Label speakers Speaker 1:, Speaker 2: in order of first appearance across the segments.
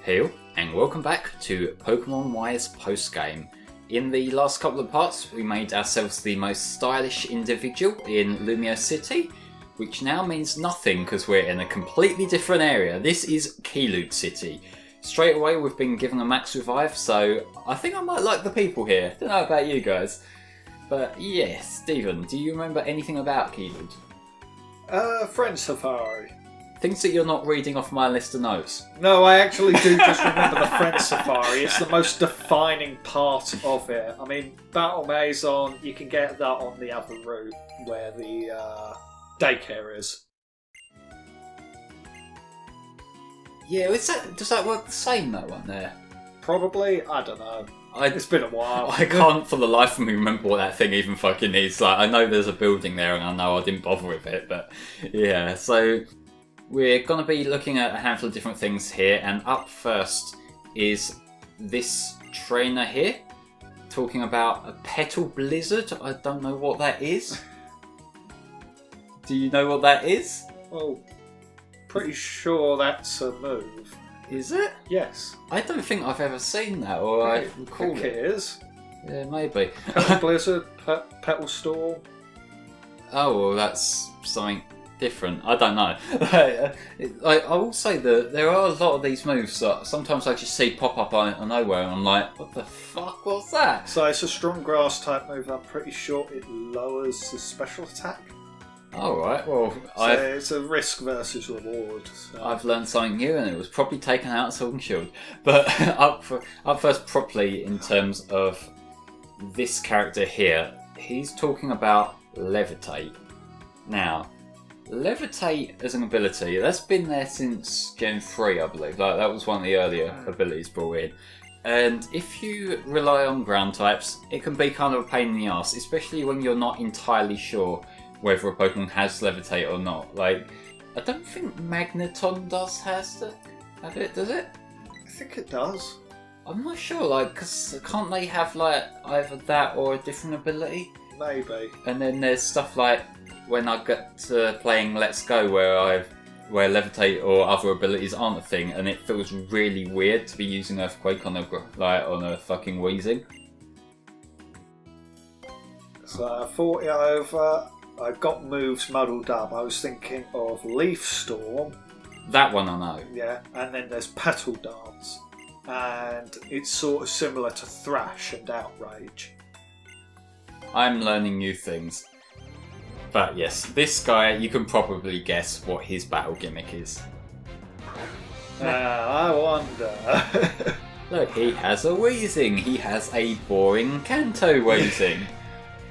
Speaker 1: Hail, and welcome back to Pokémon Wise postgame. In the last couple of parts, we made ourselves the most stylish individual in Kiloude City, which now means nothing because we're in a completely different area. This is Kiloude City. Straight away, we've been given a max revive, so I think I might like the people here. Don't know about you guys. But yeah, Stephen, do you remember anything about Kiloude?
Speaker 2: Friend Safari.
Speaker 1: Things that you're not reading off my list of notes.
Speaker 2: No, I actually do just remember the Friend Safari. It's the most defining part of it. I mean, Battle Maison, you can get that on the other route where the daycare is.
Speaker 1: Yeah, does that work the same though on there?
Speaker 2: Probably, I don't know. It's been a while.
Speaker 1: I can't for the life of me remember what that thing even fucking is. Like, I know there's a building there and I know I didn't bother with it, but yeah, so we're going to be looking at a handful of different things here, and up first is this trainer here, talking about a Petal Blizzard. I don't know what that is. Do you know what that is?
Speaker 2: Well, pretty sure that's a move.
Speaker 1: Is it?
Speaker 2: Yes.
Speaker 1: I don't think I've ever seen that, or I recall
Speaker 2: think it is.
Speaker 1: Yeah, maybe.
Speaker 2: Petal Blizzard, Petal Storm.
Speaker 1: Oh, well, that's something different. I don't know. I will say that there are a lot of these moves that sometimes I just see pop up out of nowhere and I'm like, what the fuck was that?
Speaker 2: So it's a strong grass type move. I'm pretty sure it lowers the special attack.
Speaker 1: Alright, well,
Speaker 2: so it's a risk versus reward. So.
Speaker 1: I've learned something new, and it was probably taken out of Sword and Shield. But up first properly in terms of this character here, he's talking about Levitate. Now, Levitate as an ability, that's been there since Gen 3, I believe. Like, that was one of the earlier abilities brought in. And if you rely on ground types, it can be kind of a pain in the ass, especially when you're not entirely sure whether a Pokemon has Levitate or not. Like, I don't think Magneton have it, does it?
Speaker 2: I think it does.
Speaker 1: I'm not sure, like, because can't they have, like, either that or a different ability?
Speaker 2: Maybe.
Speaker 1: And then there's stuff like when I get to playing Let's Go where Levitate or other abilities aren't a thing, and it feels really weird to be using Earthquake on a fucking Weezing.
Speaker 2: So 40 over. I got moves muddled up. I was thinking of Leaf Storm.
Speaker 1: That one I know.
Speaker 2: Yeah, and then there's Petal Dance. And it's sort of similar to Thrash and Outrage.
Speaker 1: I'm learning new things. But yes, this guy, you can probably guess what his battle gimmick is.
Speaker 2: I wonder.
Speaker 1: Look, he has a Weezing. He has a boring Kanto Weezing.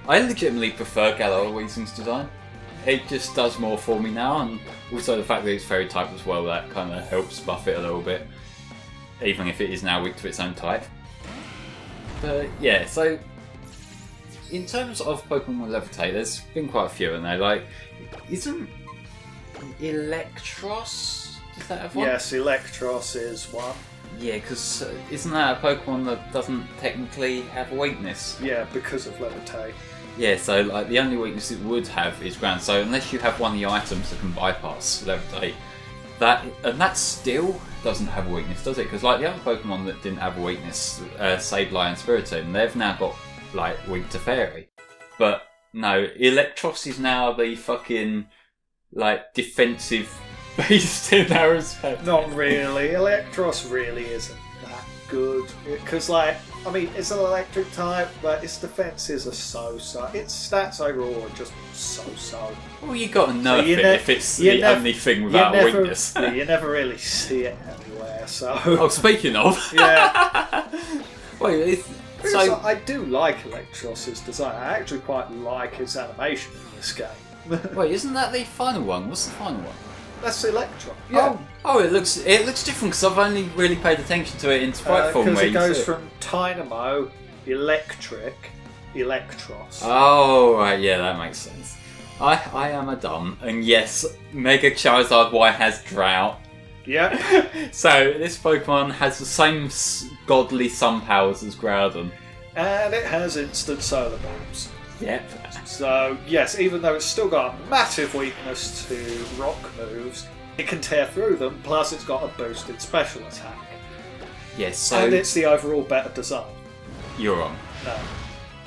Speaker 1: I legitimately prefer Galore Weezing's design. It just does more for me now, and also the fact that it's fairy type as well, that kind of helps buff it a little bit, even if it is now weak to its own type. But yeah, so in terms of Pokemon with Levitate, there's been quite a few in there. Like, isn't Electros? Does that have one?
Speaker 2: Yes, Electros is one.
Speaker 1: Yeah, because isn't that a Pokemon that doesn't technically have a weakness?
Speaker 2: Yeah, because of Levitate.
Speaker 1: Yeah, so like the only weakness it would have is ground. So unless you have one of the items that can bypass Levitate, that still doesn't have a weakness, does it? Because like the other Pokemon that didn't have a weakness, Sableye and Spiritomb, they've now got like weak to Fairy. But no, Electros is now the fucking like defensive beast in that respect.
Speaker 2: Not really. Electros really isn't that good. Because, like, I mean, it's an electric type, but its defences are so-so. Its stats overall are just so-so.
Speaker 1: Well, you got to nerf it if it's the only thing without a weakness.
Speaker 2: You never really see it anywhere, so...
Speaker 1: Oh, speaking of...
Speaker 2: Yeah.
Speaker 1: Wait,
Speaker 2: so I do like Electros's design. I actually quite like its animation in this game.
Speaker 1: Wait, isn't that the final one? What's the final one?
Speaker 2: That's Electro. Yeah.
Speaker 1: Oh, it looks different because I've only really paid attention to it in sprite form.
Speaker 2: Because it goes from Dynamo, Electric, Electros.
Speaker 1: Oh, right, yeah, that makes sense. I am a dumb, and yes, Mega Charizard Y has Drought.
Speaker 2: Yeah.
Speaker 1: So this Pokemon has the same godly sun powers as Groudon.
Speaker 2: And it has instant solar bombs.
Speaker 1: Yep.
Speaker 2: So, yes, even though it's still got a massive weakness to rock moves, it can tear through them, plus it's got a boosted special attack.
Speaker 1: Yes, so
Speaker 2: and it's the overall better design.
Speaker 1: you're wrong.
Speaker 2: No.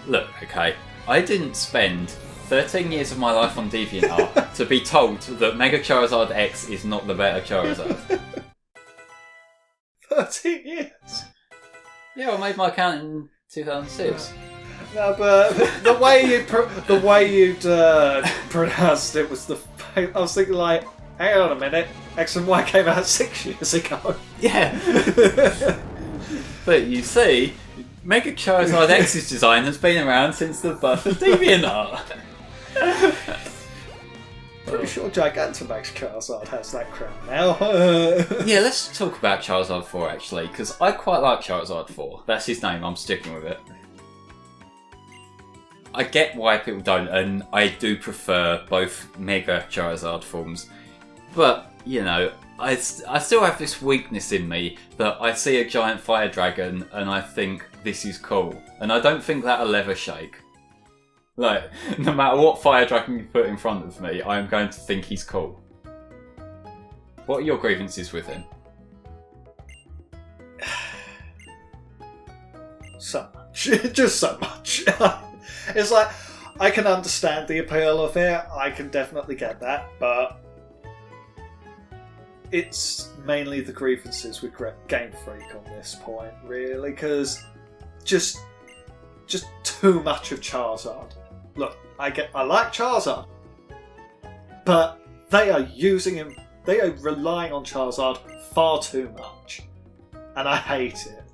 Speaker 1: Look, okay, I didn't spend 13 years of my life on DeviantArt to be told that Mega Charizard X is not the better Charizard.
Speaker 2: 13 years.
Speaker 1: Yeah, I made my account in 2006.
Speaker 2: No, but the way you'd pronounced it was I was thinking like, hang on a minute, X and Y came out 6 years ago.
Speaker 1: Yeah. But you see, Mega Charizard X's design has been around since the birth of DeviantArt.
Speaker 2: Pretty sure Gigantamax Charizard has that crown now.
Speaker 1: Yeah, let's talk about Charizard 4 actually, because I quite like Charizard 4. That's his name, I'm sticking with it. I get why people don't, and I do prefer both Mega Charizard forms. But, you know, I still have this weakness in me that I see a giant fire dragon and I think this is cool. And I don't think that'll ever shake. Like, no matter what fire dragon you put in front of me, I am going to think he's cool. What are your grievances with him?
Speaker 2: So much. Just so much. It's like, I can understand the appeal of it, I can definitely get that, but it's mainly the grievances with Game Freak on this point, really, because just too much of Charizard. Look, I like Charizard, but they are relying on Charizard far too much, and I hate it.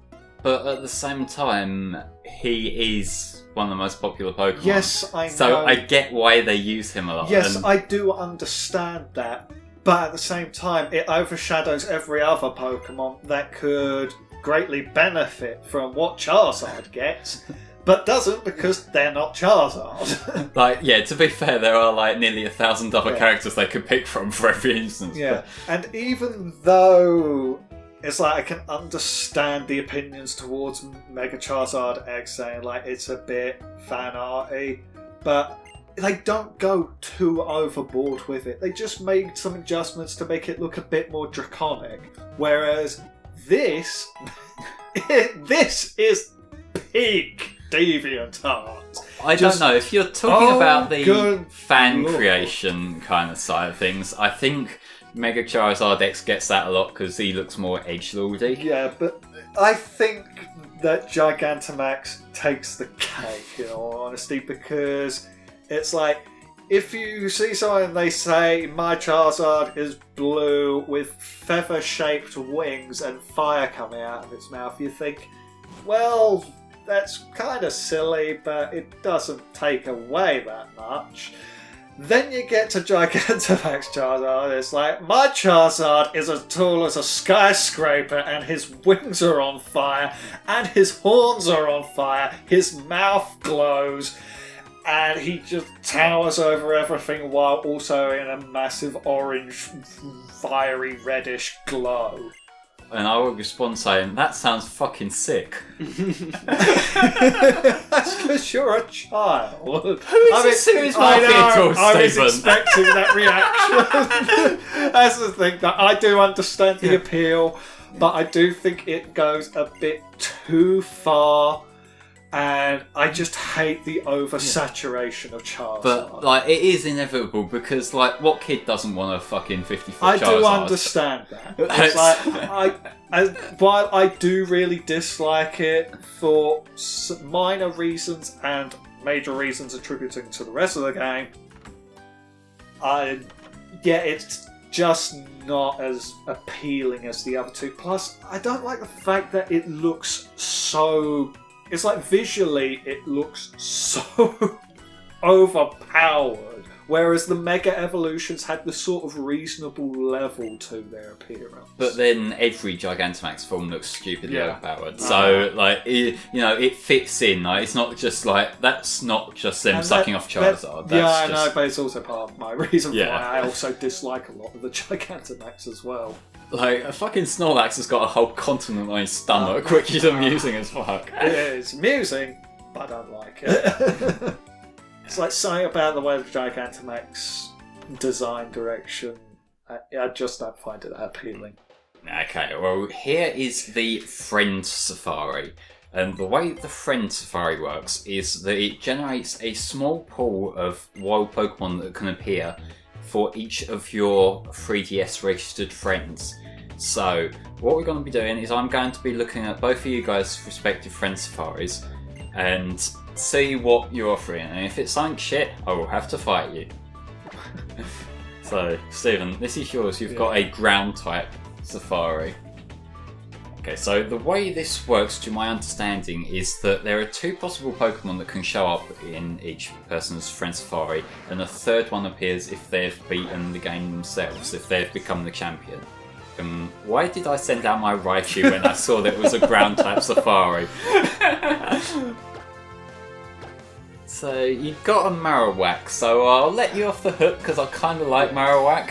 Speaker 1: But at the same time, he is one of the most popular Pokemon.
Speaker 2: Yes, I know.
Speaker 1: So I get why they use him a lot.
Speaker 2: Yes, I do understand that. But at the same time, it overshadows every other Pokemon that could greatly benefit from what Charizard gets, but doesn't because they're not Charizard.
Speaker 1: Like, yeah, to be fair, there are like nearly 1,000 other characters they could pick from for every instance.
Speaker 2: Yeah, and even though it's like I can understand the opinions towards Mega Charizard X saying like it's a bit fan arty, but they don't go too overboard with it. They just made some adjustments to make it look a bit more draconic. Whereas this, this is peak DeviantArt.
Speaker 1: I don't know, if you're talking about the
Speaker 2: good
Speaker 1: fan
Speaker 2: Lord.
Speaker 1: creation kind of side of things, I think Mega Charizard X gets that a lot because he looks more edgelordy.
Speaker 2: Yeah, but I think that Gigantamax takes the cake, in all honesty, because it's like, if you see someone and they say, my Charizard is blue with feather-shaped wings and fire coming out of its mouth, you think, well, that's kind of silly, but it doesn't take away that much. Then you get to Gigantamax Charizard, and it's like, my Charizard is as tall as a skyscraper, and his wings are on fire, and his horns are on fire, his mouth glows, and he just towers over everything while also in a massive orange, fiery, reddish glow.
Speaker 1: And I will respond saying, that sounds fucking sick.
Speaker 2: That's because you're a child.
Speaker 1: Who is this serious marketing tool,
Speaker 2: I was
Speaker 1: Stephen?
Speaker 2: expecting that reaction. That's the thing, that I do understand the appeal, but I do think it goes a bit too far. And I just hate the oversaturation of Charizard.
Speaker 1: But, like, it is inevitable because, like, what kid doesn't want a fucking 50-foot
Speaker 2: I
Speaker 1: Charizard?
Speaker 2: do understand that. It's like, while I do really dislike it for minor reasons and major reasons attributing to the rest of the game, it's just not as appealing as the other two. Plus, I don't like the fact that it looks so... It's like visually it looks so overpowered, whereas the Mega Evolutions had the sort of reasonable level to their appearance.
Speaker 1: But then every Gigantamax form looks stupidly overpowered. So, like, it fits in. Like, it's not just like, that's not just them sucking off Charizard.
Speaker 2: I know, but it's also part of my reason why I also dislike a lot of the Gigantamax as well.
Speaker 1: Like, a fucking Snorlax has got a whole continent on his stomach, which is amusing as fuck.
Speaker 2: It is amusing, but I don't like it. It's like something about the way the Gigantamax design direction, I just don't find it that appealing.
Speaker 1: Okay, well, here is the Friend Safari. And the way the Friend Safari works is that it generates a small pool of wild Pokemon that can appear for each of your 3DS registered friends. So, what we're going to be doing is I'm going to be looking at both of you guys' respective Friend Safaris and see what you're offering. And if it's something shit, I will have to fight you. So, Stephen, this is yours. You've got a ground type Safari. Okay, so the way this works, to my understanding, is that there are 2 possible Pokemon that can show up in each person's Friend Safari, and a third one appears if they've beaten the game themselves, if they've become the champion. Why did I send out my Raichu when I saw that it was a ground type Safari? So, you got a Marowak, so I'll let you off the hook because I kind of like Marowak.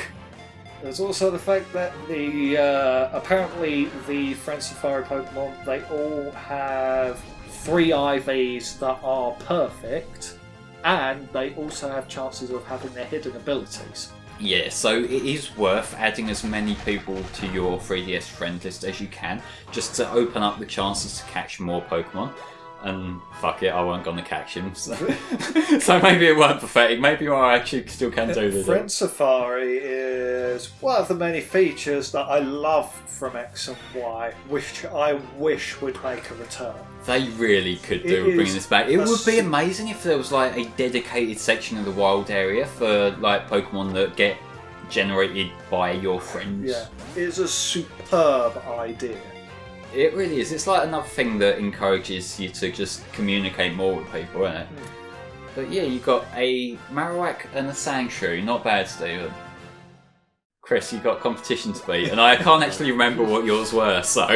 Speaker 2: There's also the fact that the apparently the Friend Safari Pokemon, they all have 3 IVs that are perfect, and they also have chances of having their hidden abilities.
Speaker 1: Yeah, so it is worth adding as many people to your 3DS friend list as you can, just to open up the chances to catch more Pokemon. And fuck it, I weren't going to catch him. So. So maybe it weren't pathetic. Maybe I actually still can do this.
Speaker 2: Friend Safari is one of the many features that I love from X and Y, which I wish would make a return.
Speaker 1: They really could do with bringing this back. It would be amazing if there was like a dedicated section of the wild area for like Pokemon that get generated by your friends.
Speaker 2: Yeah, it's a superb idea.
Speaker 1: It really is. It's like another thing that encourages you to just communicate more with people, isn't it? But yeah, you got a Marowak and a Sandshrew. Not bad, Stephen. Chris, you got competition to beat, and I can't actually remember what yours were, so...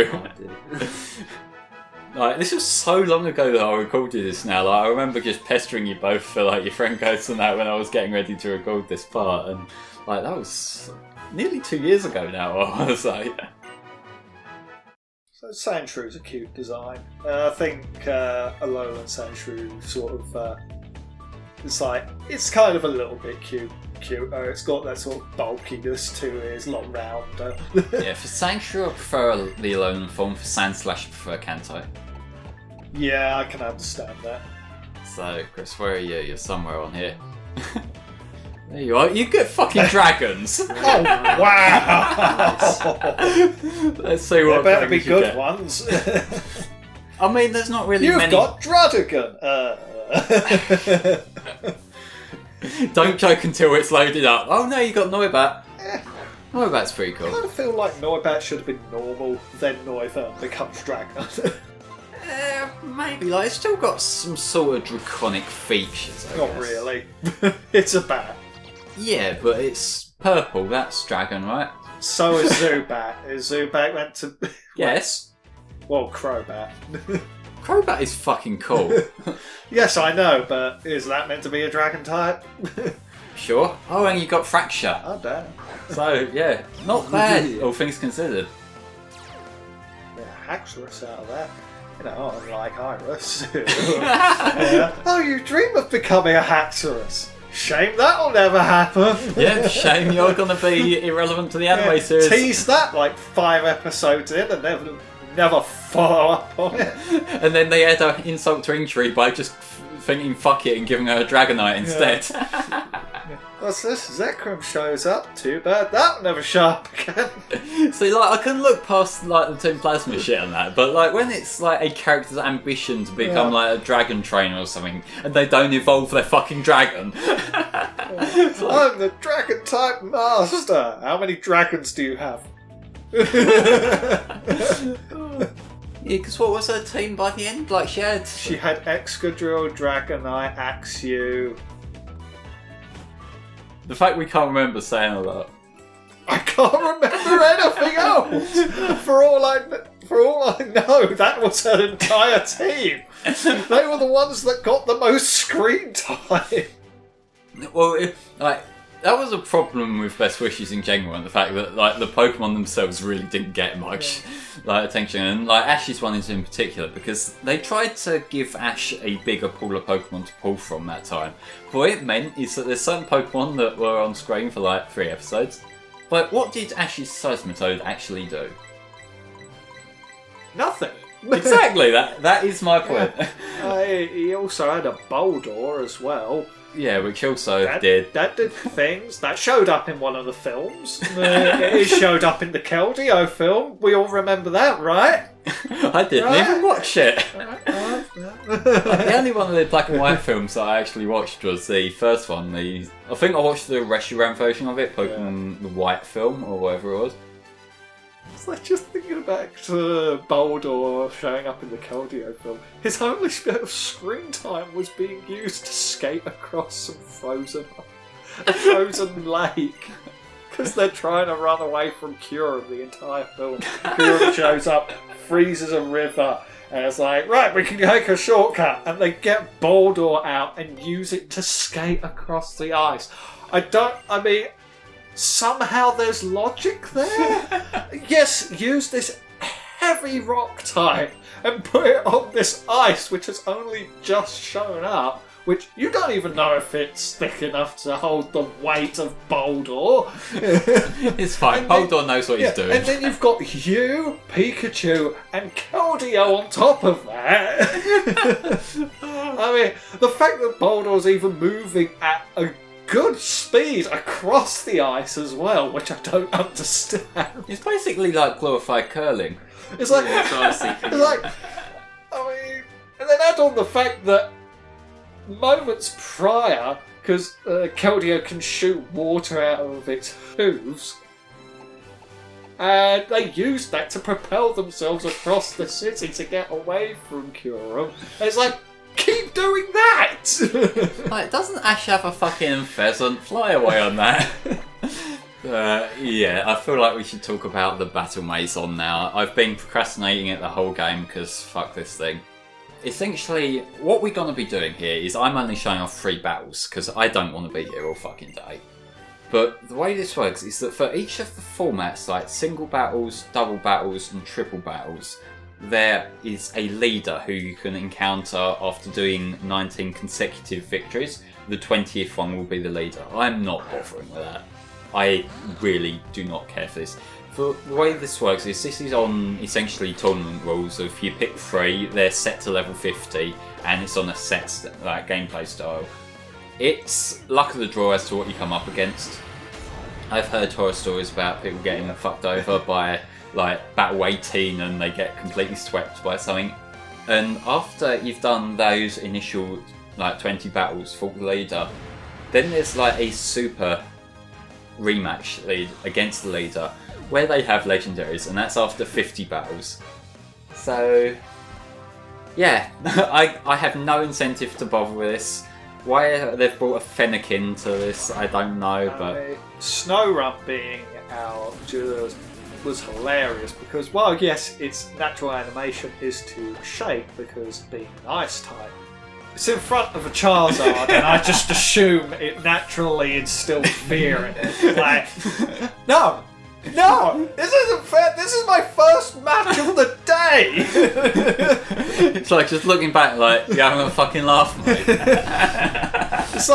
Speaker 1: Like, this was so long ago that I recorded this now. Like, I remember just pestering you both for like your friend codes and that when I was getting ready to record this part, and like that was nearly 2 years ago now, I want to say.
Speaker 2: So Sandshrew a cute design. I think Alolan Sandshrew sort of it's kind of a little bit cute. It's got that sort of bulkiness to it. It's a lot rounder.
Speaker 1: Yeah, for Sandshrew I prefer the Alolan form. For Sandslash I prefer Kanto.
Speaker 2: Yeah, I can understand that.
Speaker 1: So Chris, where are you? You're somewhere on here. There you are. You get fucking dragons.
Speaker 2: Oh wow!
Speaker 1: Let's see what.
Speaker 2: There better be good
Speaker 1: get.
Speaker 2: ones.
Speaker 1: I mean, there's not really
Speaker 2: You've
Speaker 1: many.
Speaker 2: Got Druddigon.
Speaker 1: Don't joke until it's loaded up. Oh no, you got Noibat. Noibat's pretty cool.
Speaker 2: I kind of feel like Noibat should have been normal, then Noivern becomes Dragon.
Speaker 1: Maybe. Like, it's still got some sort of draconic features. I
Speaker 2: Not
Speaker 1: guess.
Speaker 2: really. It's a bat.
Speaker 1: Yeah, but it's purple. That's dragon, right?
Speaker 2: So is Zubat. Is Zubat meant to be...
Speaker 1: Yes.
Speaker 2: Well, Crobat.
Speaker 1: Crobat is fucking cool.
Speaker 2: Yes, I know, but is that meant to be a dragon type?
Speaker 1: Sure. Oh, and you got Fracture.
Speaker 2: Oh, damn.
Speaker 1: So, yeah, not bad, all things considered.
Speaker 2: Yeah, Haxorus out of that. You know, unlike Iris. Yeah. Oh, you dream of becoming a Haxorus. Shame that'll never happen.
Speaker 1: Yeah, shame you're going to be irrelevant to the anime series.
Speaker 2: Tease that like 5 episodes in and never follow up on it.
Speaker 1: And then they add an insult to injury by just thinking fuck it and giving her a Dragonite instead.
Speaker 2: Yeah. What's this? Zekrom shows up. Too bad that'll never show up again.
Speaker 1: See, like, I can look past like the Toon Plasma shit and that, but like when it's like a character's ambition to become like a dragon trainer or something, and they don't evolve their fucking dragon.
Speaker 2: Like, I'm the dragon type master. How many dragons do you have?
Speaker 1: Yeah, because what was her team by the end? Like she had
Speaker 2: Excadrill, Dragonite, Axew.
Speaker 1: The fact we can't remember saying all that.
Speaker 2: I can't remember anything else. For all I know, that was her entire team. They were the ones that got the most screen time.
Speaker 1: Well, that was a problem with Best Wishes in general, and the fact that like the Pokemon themselves really didn't get much like attention, and like Ash's one is in particular because they tried to give Ash a bigger pool of Pokemon to pull from that time. But what it meant is that there's certain Pokemon that were on screen for like 3 episodes. But what did Ash's Seismitoad actually do?
Speaker 2: Nothing.
Speaker 1: Exactly, that is my point.
Speaker 2: He also had a Boldor as well.
Speaker 1: Yeah, which also did.
Speaker 2: That did things. That showed up in one of the films. It showed up in the Keldeo film. We all remember that, right?
Speaker 1: I didn't even watch it. The only one of the black and white films that I actually watched was the first one. I think I watched the Reshiram version of it, Pokemon the White film, or whatever it was.
Speaker 2: It's like just thinking back to Boldor showing up in the Keldeo film. His only bit of screen time was being used to skate across some frozen lake. Because they're trying to run away from Kyurem the entire film. Kyurem shows up, freezes a river, and it's like, right, we can take a shortcut. And they get Boldor out and use it to skate across the ice. Somehow there's logic there. Yes, use this heavy rock type and put it on this ice, which has only just shown up, which you don't even know if it's thick enough to hold the weight of Boldor.
Speaker 1: It's fine. Boldor knows what he's doing.
Speaker 2: And then you've got you, Pikachu, and Keldeo on top of that. I mean, the fact that Boldor's even moving at a good speed across the ice as well, which I don't understand.
Speaker 1: It's basically like glorified curling.
Speaker 2: It's like, and then add on the fact that moments prior, because Keldeo can shoot water out of its hooves, and they used that to propel themselves across the city to get away from Kyurem. It's like, keep doing that!
Speaker 1: Like, doesn't Ash have a fucking pheasant? Fly away on that. Yeah, I feel like we should talk about the Battle Maison now. I've been procrastinating it the whole game because fuck this thing. Essentially, what we're going to be doing here is I'm only showing off 3 battles because I don't want to be here all fucking day. But the way this works is that for each of the formats, like single battles, double battles and triple battles, there is a leader who you can encounter after doing 19 consecutive victories. The 20th one will be the leader. I'm not bothering with that. I really do not care for this. The way this works is this is on essentially tournament rules of you pick 3, they're set to level 50, and it's on a set gameplay style. It's luck of the draw as to what you come up against. I've heard horror stories about people getting fucked over by like battle 18 and they get completely swept by something. And after you've done those initial like 20 battles for the leader, then there's like a super rematch lead against the leader where they have legendaries, and that's after 50 battles. So yeah, I have no incentive to bother with this. Why they've brought a Fennekin to this, I don't know, but
Speaker 2: Snowrun being out was hilarious because, well, yes, its natural animation is to shake because being an ice type. It's in front of a Charizard, and I just assume it naturally instilled fear in it. Like, no, this isn't fair. This is my first match of the day.
Speaker 1: It's like just looking back, like you're having a fucking laugh, mate.
Speaker 2: It's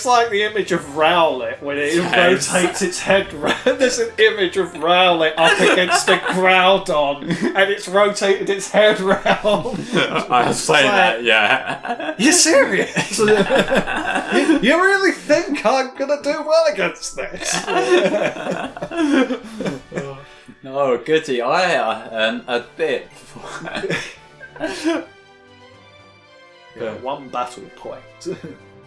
Speaker 2: like the image of Rowlet when it rotates its head round. There's an image of Rowlet up against a Groudon, and it's rotated its head round.
Speaker 1: I'll say that, yeah.
Speaker 2: You're serious? You really think I'm gonna do well against this?
Speaker 1: Oh, goody, I a bit.
Speaker 2: One battle point.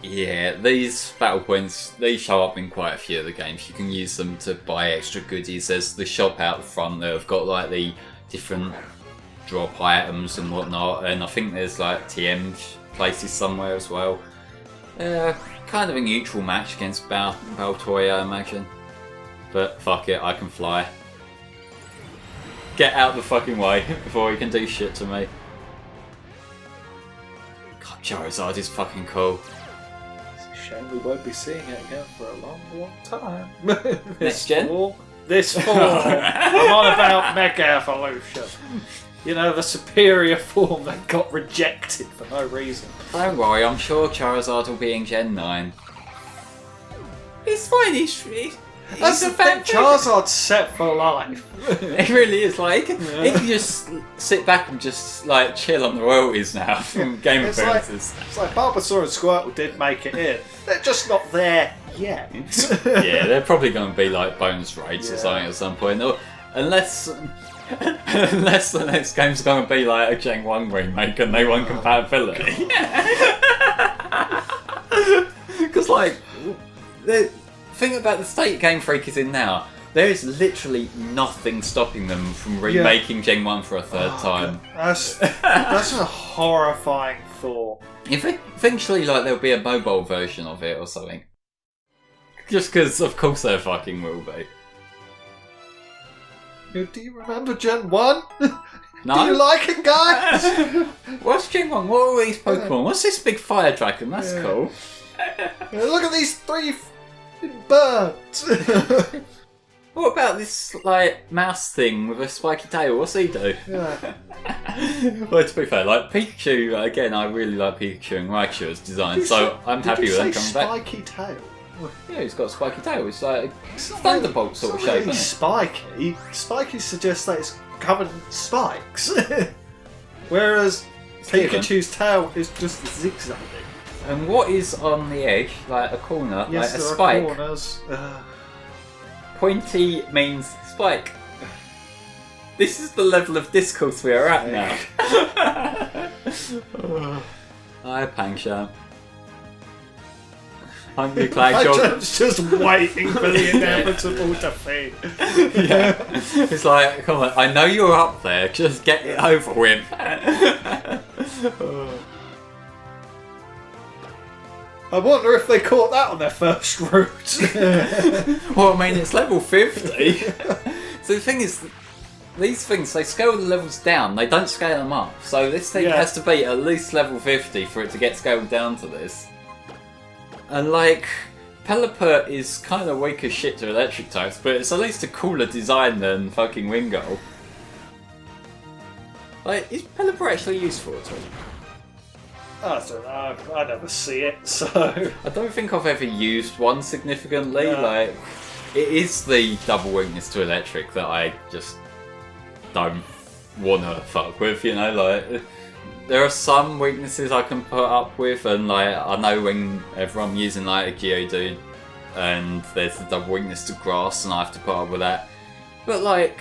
Speaker 1: Yeah, these battle points, they show up in quite a few of the games. You can use them to buy extra goodies. There's the shop out the front that have got like the different drop items and whatnot, and I think there's like TM places somewhere as well. Kind of a neutral match against Baltoy, I imagine. But fuck it, I can fly. Get out the fucking way before he can do shit to me. God, Charizard is fucking cool.
Speaker 2: Shame we won't be seeing it again for a long, long time.
Speaker 1: Next gen?
Speaker 2: This fall. I'm on about Mega Evolution. You know, the superior form that got rejected for no reason.
Speaker 1: Don't worry, I'm sure Charizard will be in Gen 9. It's fine,
Speaker 2: That's the thing, Charizard's set for life.
Speaker 1: It really is. Like, if you just sit back and just like chill on the royalties now from game appearances.
Speaker 2: It's like Bulbasaur and Squirtle did make it in. They're just not there yet.
Speaker 1: Yeah, they're probably going to be like bonus raids or something at some point. Or, unless the next game's going to be like a Gen 1 remake and they want compatibility. Because like, the thing about the state Game Freak is in now, there is literally nothing stopping them from remaking Gen 1 for a third time.
Speaker 2: That's a horrifying thought.
Speaker 1: Eventually, like, there'll be a mobile version of it or something. Just because, of course, there fucking will be.
Speaker 2: Do you remember Gen 1?
Speaker 1: No?
Speaker 2: Do you like it, guys?
Speaker 1: What's Gen 1? What are all these Pokemon? What's this big fire dragon? That's cool.
Speaker 2: Look at these 3 birds.
Speaker 1: What about this, like, mouse thing with a spiky tail? What's he do?
Speaker 2: Yeah.
Speaker 1: Well, to be fair, like, Pikachu, again, I really like Pikachu and Raichu as design, so I'm happy with them coming back.
Speaker 2: Spiky tail?
Speaker 1: Yeah, he's got a spiky tail. It's like a thunderbolt sort of shape,
Speaker 2: really
Speaker 1: isn't it?
Speaker 2: spiky. Spiky suggests that it's covered in spikes. Whereas Pikachu's tail is just zigzagging.
Speaker 1: And what is on the edge, like a corner,
Speaker 2: Yes,
Speaker 1: like a
Speaker 2: there
Speaker 1: spike?
Speaker 2: are corners.
Speaker 1: Pointy means spike. This is the level of discourse we are at now. Hi, Pangsham. I'm really glad you're
Speaker 2: just waiting for the inevitable defeat.
Speaker 1: Yeah. It's like, come on, I know you're up there, just get it over with.
Speaker 2: I wonder if they caught that on their first route.
Speaker 1: Well, I mean, it's level 50. So the thing is, these things, they scale the levels down, they don't scale them up. So this thing has to be at least level 50 for it to get scaled down to this. And like, Pelipper is kind of weak as shit to electric types, but it's at least a cooler design than fucking Wingull. Like, is Pelipper actually useful at all?
Speaker 2: I don't know, I never see it, so...
Speaker 1: I don't think I've ever used one significantly.
Speaker 2: No.
Speaker 1: Like, it is the double weakness to electric that I just don't wanna fuck with, you know, like... There are some weaknesses I can put up with, and like I know whenever I'm using like a Geodude and there's the double weakness to grass and I have to put up with that. But like,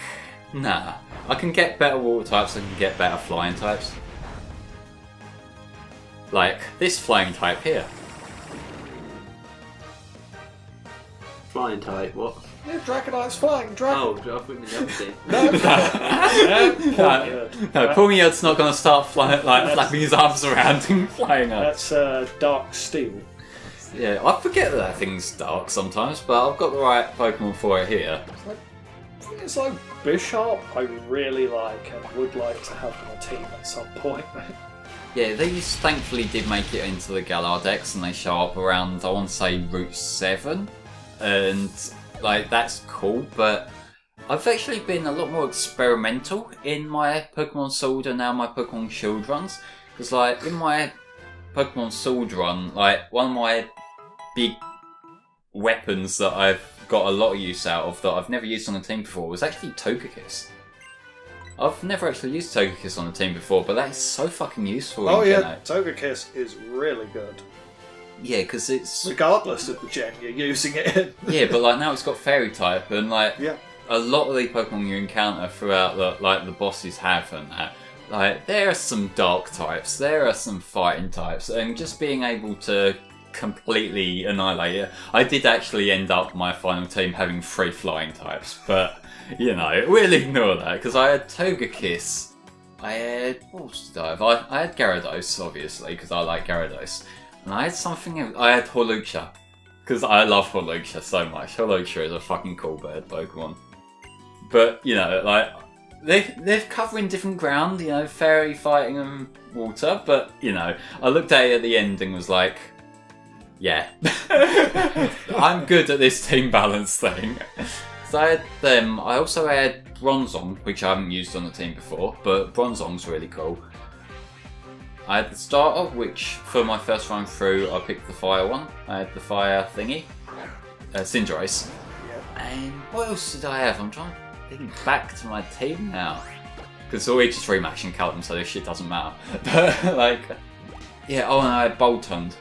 Speaker 1: nah. I can get better water types, I can get better flying types. Like this flying type here.
Speaker 3: Flying type, what?
Speaker 2: Yeah, Dragonite's flying, Dragon.
Speaker 3: Oh, I thought you meant the other thing.
Speaker 1: No, Pawmiard's not going to start flying, like flapping his arms around and flying up.
Speaker 2: That's Dark Steel.
Speaker 1: Yeah, I forget that thing's dark sometimes, but I've got the right Pokemon for it here.
Speaker 2: It's like Bisharp, I really like and would like to have on a team at some point.
Speaker 1: Yeah, these thankfully did make it into the Galar decks, and they show up around, I want to say, Route 7. And, like, that's cool, but I've actually been a lot more experimental in my Pokemon Sword and now my Pokemon Shield runs. Because, like, in my Pokemon Sword run, like, one of my big weapons that I've got a lot of use out of that I've never used on a team before was actually Togekiss. I've never actually used Togekiss on a team before, but that is so fucking useful in Gen 8.
Speaker 2: Togekiss is really good.
Speaker 1: Yeah, because it's...
Speaker 2: Regardless of the gen you're using it in.
Speaker 1: Yeah, but like now it's got Fairy type, and like a lot of the Pokemon you encounter throughout the bosses have and that. Like there are some Dark types, there are some Fighting types, and just being able to completely annihilate it. I did actually end up my final team having 3 Flying types, but you know, we'll ignore that because I had Togekiss. I had what else did I have? I had Gyarados, obviously, because I like Gyarados. And I had something. I had Hawlucha. Because I love Hawlucha so much. Hawlucha is a fucking cool bird Pokemon. But, you know, like, they're covering different ground, you know, fairy fighting and water. But, you know, I looked at it at the end and was like, yeah. I'm good at this team balance thing. So I had them. I also had Bronzong, which I haven't used on the team before. But Bronzong's really cool. I had the starter, which for my first run through I picked the fire one. I had the fire thingy, Cinderace. And what else did I have? I'm trying to think back to my team now. Because we're just rematching Callum, so this shit doesn't matter. But, like, yeah, and I had Boltund,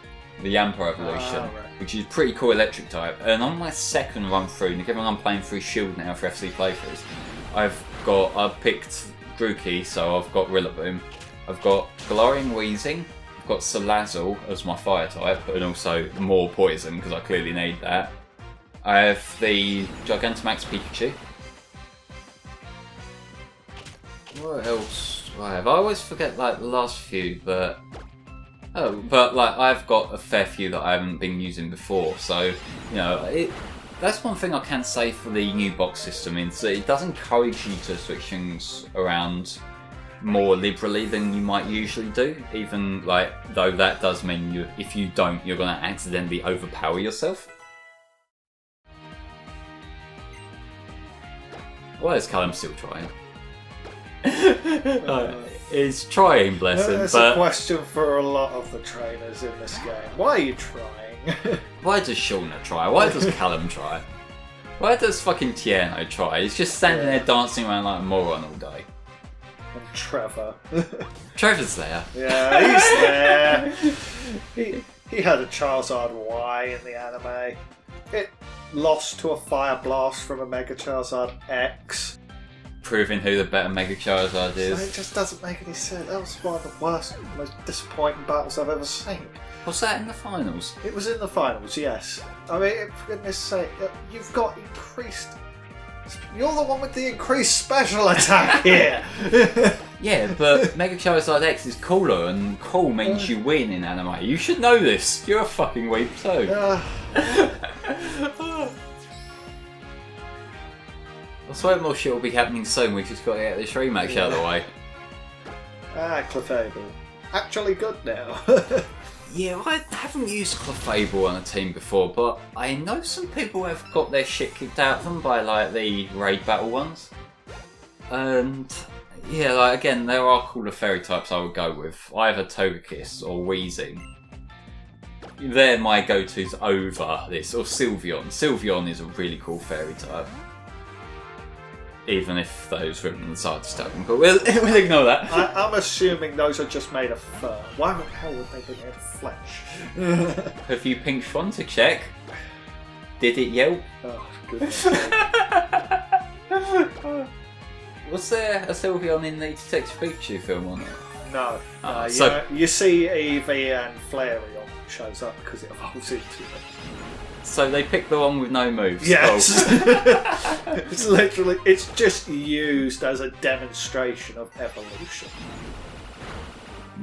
Speaker 1: the Yamper evolution,
Speaker 2: right.
Speaker 1: which is pretty cool electric type. And on my second run through, and given I'm playing through Shield now for FC playthroughs, I've picked Grookey, so I've got Rillaboom. I've got Galarian Weezing, I've got Salazzle as my fire type, and also more poison, because I clearly need that. I have the Gigantamax Pikachu. What else do I have? I always forget like the last few, but like I've got a fair few that I haven't been using before. So you know, that's one thing I can say for the new box system is that it does encourage you to switch things around more liberally than you might usually do. Even like though that does mean if you don't, you're going to accidentally overpower yourself. Why is Callum still trying? He's trying, bless him.
Speaker 2: That's
Speaker 1: but
Speaker 2: a question for a lot of the trainers in this game. Why are you trying?
Speaker 1: Why does Shauna try? Why does Callum try? Why does fucking Tierno try? He's just standing there dancing around like a moron all day.
Speaker 2: And Trevor.
Speaker 1: Trevor's there.
Speaker 2: Yeah, he's there. He had a Charizard Y in the anime. It lost to a Fire Blast from a Mega Charizard X.
Speaker 1: Proving who the better Mega Charizard
Speaker 2: So
Speaker 1: is.
Speaker 2: it just doesn't make any sense. That was one of the worst, most disappointing battles I've ever seen.
Speaker 1: Was that in the finals?
Speaker 2: It was in the finals, yes. I mean, for goodness sake, you've got increased... You're the one with the increased special attack here!
Speaker 1: Yeah, but Mega Charizard X is cooler, and cool means you win in anime. You should know this. You're a fucking weep too. I swear more shit will be happening soon. We've just got to get this rematch out of the way.
Speaker 2: Clefable. Actually good now.
Speaker 1: Yeah, I haven't used Clefable on a team before, but I know some people have got their shit kicked out of them by like the raid battle ones. And yeah, like again, there are cooler fairy types I would go with. Either Togekiss or Weezing. They're my go-tos over this, or Sylveon. Sylveon is a really cool fairy type. Even if those written on the side stuck and cool. We'll ignore that.
Speaker 2: I'm assuming those are just made of fur. Why the hell would they be made of flesh?
Speaker 1: Have you pinched one to check? Did it yelp?
Speaker 2: Oh, goodness.
Speaker 1: Was there a Sylveon in the Detective Pikachu film or not?
Speaker 2: No.
Speaker 1: So-
Speaker 2: you see Eevee and Flareon shows up because it evolves into it.
Speaker 1: So they picked the one with no moves.
Speaker 2: Yes.
Speaker 1: Oh.
Speaker 2: It's just used as a demonstration of evolution.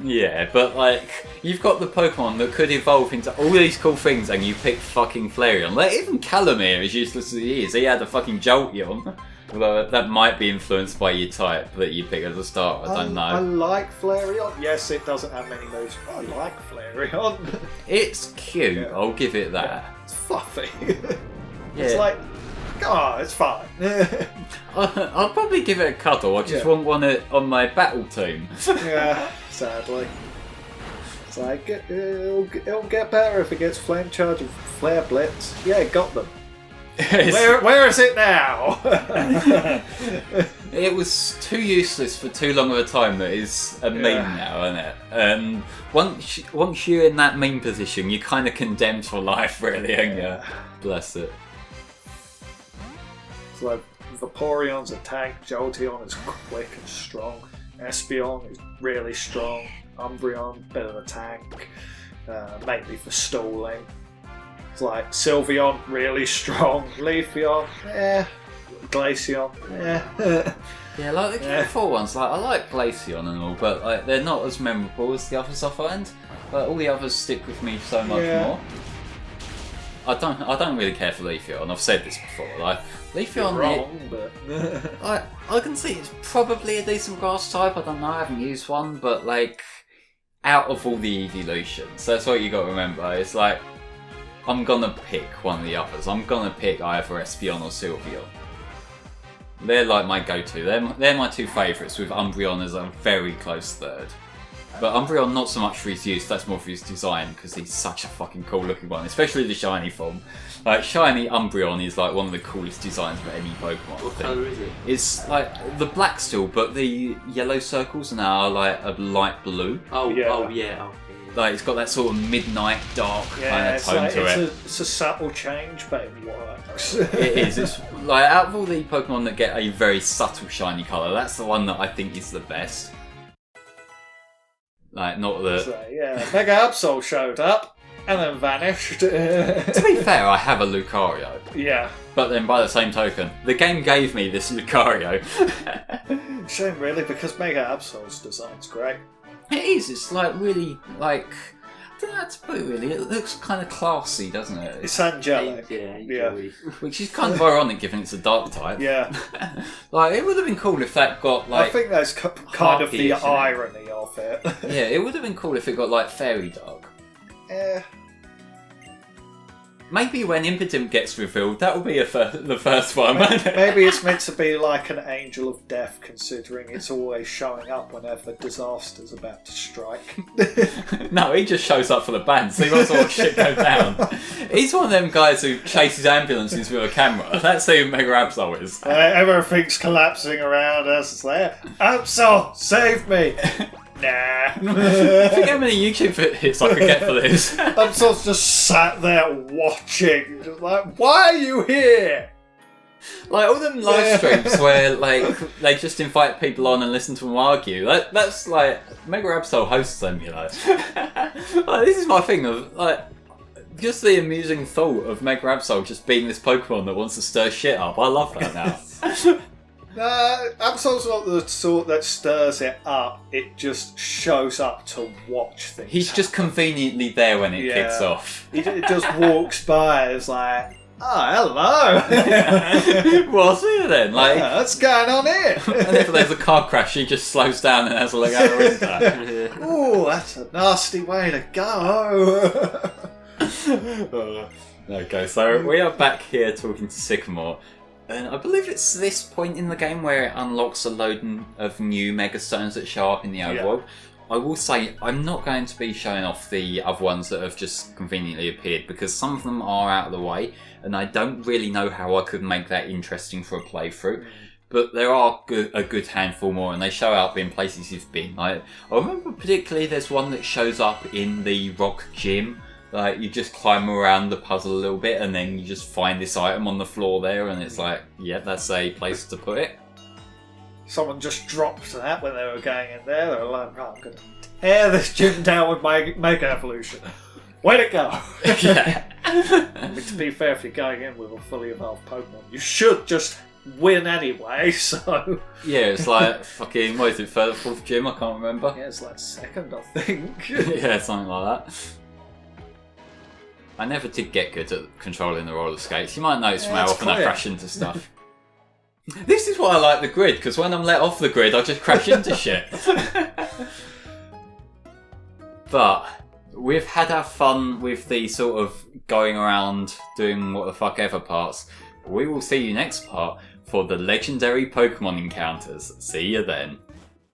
Speaker 1: Yeah, but like, you've got the Pokemon that could evolve into all these cool things and you pick fucking Flareon. Like, even Calamir, as useless as he is, he had a fucking Jolteon. Although that might be influenced by your type that you pick at the start, I don't know.
Speaker 2: I like Flareon. Yes, it doesn't have many moves, but I like Flareon.
Speaker 1: It's cute,
Speaker 2: Yeah.
Speaker 1: I'll give it that.
Speaker 2: Yeah, it's fluffy.
Speaker 1: Yeah.
Speaker 2: It's like, it's fine.
Speaker 1: I'll probably give it a cuddle, I just want one on my battle team.
Speaker 2: Yeah, sadly. It's like, it'll get better if it gets Flame Charge and Flare Blitz. Yeah, got them. Where is it now?
Speaker 1: It was too useless for too long of a time that is a meme now, isn't it? And once you're in that meme position, you're kind of condemned for life, really, aren't you? Bless it.
Speaker 2: It's like Vaporeon's a tank, Jolteon is quick and strong, Espeon is really strong, Umbreon better than a tank, mainly for stalling. It's like Sylveon really strong, Leafeon, Glaceon,
Speaker 1: Yeah, like the careful ones. Like I like Glaceon and all, but like they're not as memorable as the others I find. But all the others stick with me so much more. I don't really care for Leafeon. I've said this before. Like Leafeon,
Speaker 2: You're wrong, but
Speaker 1: I can see it's probably a decent grass type. I don't know. I haven't used one, but like out of all the evolutions, that's what you got to remember. It's like I'm gonna pick one of the others. I'm gonna pick either Espeon or Sylveon. They're like my go-to. They're my two favourites, with Umbreon as a very close third. But Umbreon, not so much for his use, that's more for his design, because he's such a fucking cool looking one, especially the shiny form. Like, shiny Umbreon is like one of the coolest designs of any Pokemon.
Speaker 3: What colour is it?
Speaker 1: It's like the black still, but the yellow circles now are like a light blue.
Speaker 3: Oh,
Speaker 2: Yeah.
Speaker 3: oh yeah. Okay.
Speaker 1: Like, it's got that sort of midnight dark kind of
Speaker 2: it's
Speaker 1: tone
Speaker 2: like,
Speaker 1: to it.
Speaker 2: it's a subtle change, but it works.
Speaker 1: It is. It's like, out of all the Pokemon that get a very subtle shiny colour, that's the one that I think is the best. Like, not the...
Speaker 2: So, yeah, Mega Absol showed up and then vanished.
Speaker 1: To be fair, I have a Lucario.
Speaker 2: Yeah.
Speaker 1: But then by the same token, the game gave me this Lucario.
Speaker 2: Shame, really, because Mega Absol's design's great.
Speaker 1: It is. It's like really, like... I don't know how to put it really. It looks kind of classy, doesn't it?
Speaker 2: It's angelic.
Speaker 3: Yeah.
Speaker 2: Yeah.
Speaker 1: Which is kind of ironic given it's a dark type.
Speaker 2: Yeah.
Speaker 1: Like, it would have been cool if that got, like...
Speaker 2: I think that's kind of the
Speaker 1: Harpy, isn't it?
Speaker 2: irony of it.
Speaker 1: Yeah, it would have been cool if it got, like, fairy dark.
Speaker 2: Yeah.
Speaker 1: Maybe when Impotent gets revealed, that will be the first one.
Speaker 2: Maybe it's meant to be like an angel of death, considering it's always showing up whenever disaster's about to strike.
Speaker 1: No, he just shows up for the band, so he wants all shit go down. He's one of them guys who chases ambulances with a camera. That's who Mega Absol is.
Speaker 2: Everything's collapsing around us. It's like, Absol, save me! Nah.
Speaker 1: I think how many YouTube hits I could get for this.
Speaker 2: Absol's just sat there watching, just like, why are you here?
Speaker 1: Like all them live streams where like they just invite people on and listen to them argue. That's like Mega Absol hosts them, you know. Like, this is my thing of like just the amusing thought of Mega Absol just being this Pokemon that wants to stir shit up. I love that now.
Speaker 2: Absol's not the sort that stirs it up, it just shows up to watch things.
Speaker 1: He's just conveniently there when it kicks off.
Speaker 2: He just walks by, it's like, oh, hello!
Speaker 1: Well, see you then. Like,
Speaker 2: what's going on here?
Speaker 1: and if there's a car crash, he just slows down and has a look out the window.
Speaker 2: Ooh, that's a nasty way to go!
Speaker 1: Okay, so we are back here talking to Sycamore. And I believe it's this point in the game where it unlocks a load of new Mega Stones that show up in the overworld. I will say, I'm not going to be showing off the other ones that have just conveniently appeared, because some of them are out of the way, and I don't really know how I could make that interesting for a playthrough. But there are a good handful more, and they show up in places you've been. Like, I remember particularly there's one that shows up in the rock gym. Like, you just climb around the puzzle a little bit and then you just find this item on the floor there and it's like, yeah, that's a place to put it.
Speaker 2: Someone just dropped that when they were going in there. They were like, right, I'm going to tear this gym down with my Mega Evolution. Way to go!
Speaker 1: Yeah.
Speaker 2: I mean, to be fair, if you're going in with a fully evolved Pokemon, you should just win anyway, so...
Speaker 1: Yeah, it's like, fucking, what is it, third or fourth gym? I can't remember.
Speaker 2: Yeah, it's like second, I think.
Speaker 1: Yeah, something like that. I never did get good at controlling the roller skates. You might notice from how often I crash into stuff. This is why I like the grid, because when I'm let off the grid, I just crash into shit. But we've had our fun with the sort of going around doing what the fuck ever parts. We will see you next part for the legendary Pokemon encounters. See you then.